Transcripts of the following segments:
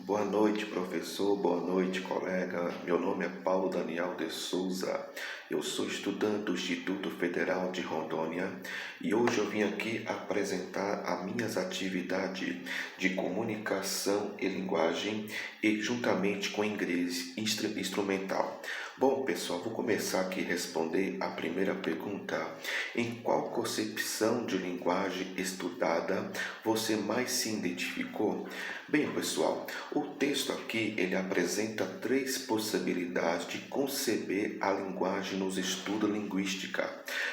Boa noite, professor. Boa noite, colega. Meu nome é Paulo Daniel de Souza. Eu sou estudante do Instituto Federal de Rondônia e hoje eu vim aqui apresentar as minhas atividades de comunicação e linguagem e juntamente com inglês instrumental. Bom, pessoal, vou começar aqui a responder a primeira pergunta. Em qual concepção de linguagem estudada você mais se identificou? Bem, pessoal, o texto aqui ele apresenta três possibilidades de conceber a linguagem nos estudos linguística.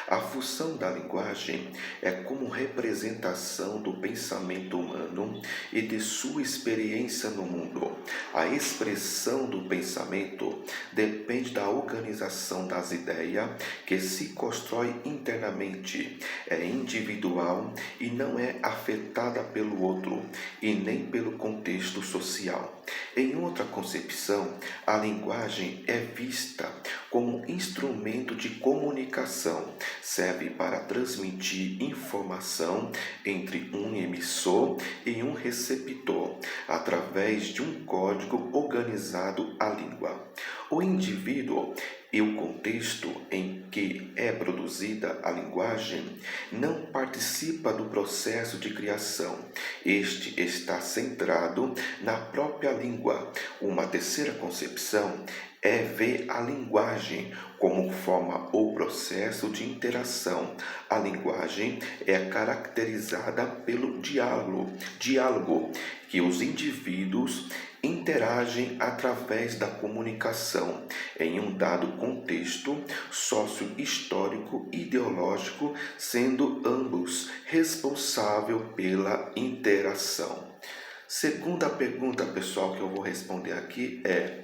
A função da linguagem é como representação do pensamento humano e de sua experiência no mundo. A expressão do pensamento depende da organização das ideias que se constrói internamente. É individual e não é afetada pelo outro e nem pelo contexto social. Em outra concepção, a linguagem é vista como instrumento de comunicação, serve para transmitir informação entre um emissor e um receptor, através de um código organizado à língua. O indivíduo e o contexto em que é produzida a linguagem não participa do processo de criação. Este está centrado na própria língua. Uma terceira concepção é ver a linguagem como forma ou processo de interação. A linguagem é caracterizada pelo diálogo que os indivíduos interagem através da comunicação em um dado contexto socio-histórico ideológico, sendo ambos responsáveis pela interação. Segunda pergunta, pessoal, que eu vou responder aqui é: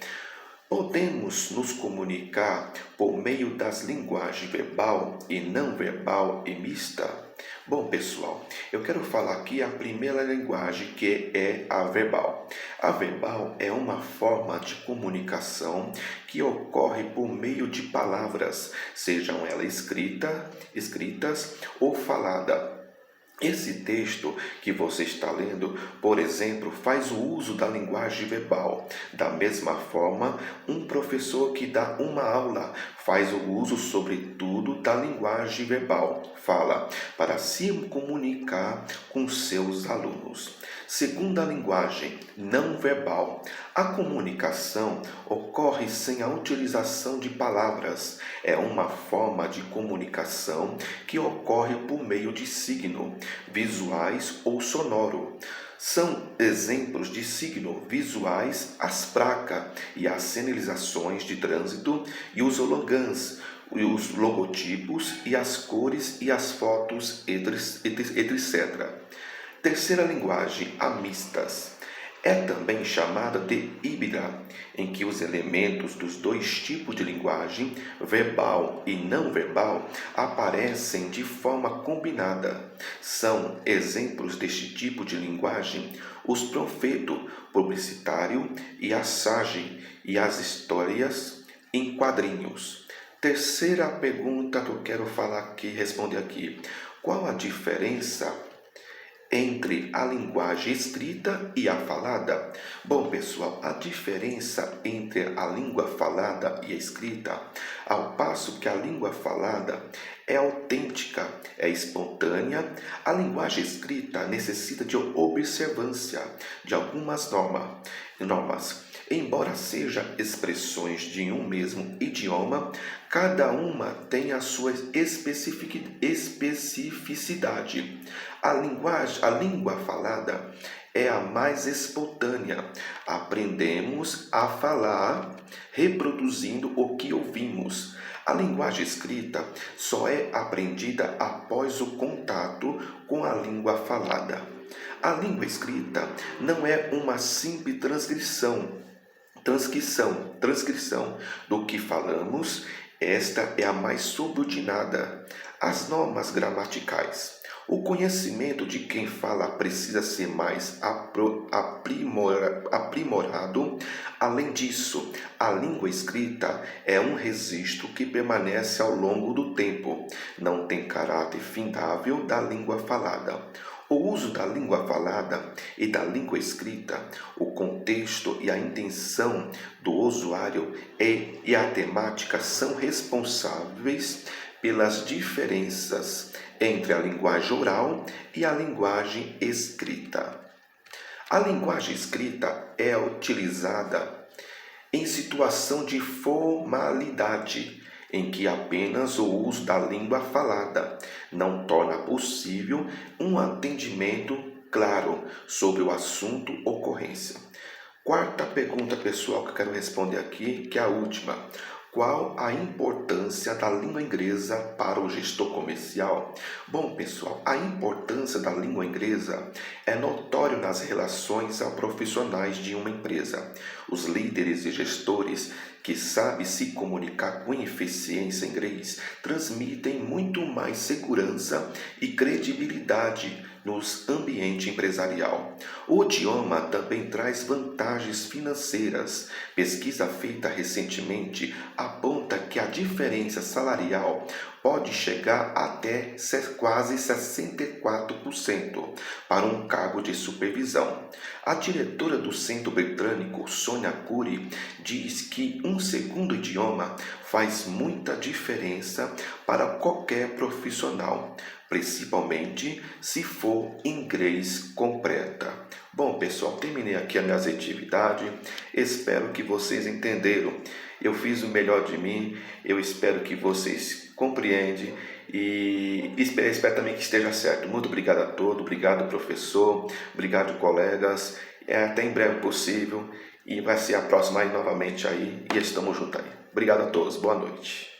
podemos nos comunicar por meio das linguagens verbal e não verbal e mista? Bom, pessoal, eu quero falar aqui a primeira linguagem, que é a verbal. A verbal é uma forma de comunicação que ocorre por meio de palavras, sejam elas escritas ou faladas. Esse texto que você está lendo, por exemplo, faz o uso da linguagem verbal. Da mesma forma, um professor que dá uma aula faz o uso, sobretudo, da linguagem verbal. Fala para se comunicar com seus alunos. Segunda linguagem, não verbal. A comunicação ocorre sem a utilização de palavras. É uma forma de comunicação que ocorre por meio de signo, visuais ou sonoro. São exemplos de signo visuais as placas e as sinalizações de trânsito e os holograms, e os logotipos e as cores e as fotos, etc. Terceira linguagem, a mistas. É também chamada de híbrida, em que os elementos dos dois tipos de linguagem, verbal e não verbal, aparecem de forma combinada. São exemplos deste tipo de linguagem os panfletos publicitários e a sage e as histórias em quadrinhos. Terceira pergunta que eu quero responder aqui. Qual a diferença entre a linguagem escrita e a falada? Bom, pessoal, a diferença entre a língua falada e a escrita, ao passo que a língua falada é autêntica, é espontânea, a linguagem escrita necessita de observância de algumas normas. Embora sejam expressões de um mesmo idioma, cada uma tem a sua especificidade. A língua falada é a mais espontânea. Aprendemos a falar reproduzindo o que ouvimos. A linguagem escrita só é aprendida após o contato com a língua falada. A língua escrita não é uma simples transcrição do que falamos. Esta é a mais subordinada às normas gramaticais. O conhecimento de quem fala precisa ser mais aprimorado. Além disso, a língua escrita é um registro que permanece ao longo do tempo. Não tem caráter findável da língua falada. O uso da língua falada e da língua escrita, o contexto e a intenção do usuário e a temática são responsáveis pelas diferenças entre a linguagem oral e a linguagem escrita. A linguagem escrita é utilizada em situação de formalidade, em que apenas o uso da língua falada não torna possível um entendimento claro sobre o assunto ocorrência. Quarta pergunta, pessoal, que eu quero responder aqui, que é a última. Qual a importância da língua inglesa para o gestor comercial? Bom, pessoal, a importância da língua inglesa é notório nas relações profissionais de uma empresa. Os líderes e gestores que sabem se comunicar com eficiência em inglês transmitem muito mais segurança e credibilidade nos ambiente empresarial. O idioma também traz vantagens financeiras. Pesquisa feita recentemente aponta que a diferença salarial pode chegar até quase 64% para um cargo de supervisão. A diretora do Centro Britânico, Sonia Curry, diz que um segundo idioma faz muita diferença para qualquer profissional, principalmente se for inglês completa. Bom, pessoal, terminei aqui a minha atividade. Espero que vocês entenderam. Eu fiz o melhor de mim. Eu espero que vocês compreendam e espero também que esteja certo. Muito obrigado a todos. Obrigado, professor. Obrigado, colegas. Até em breve possível. E vai ser a próxima aí novamente aí. E estamos juntos aí. Obrigado a todos. Boa noite.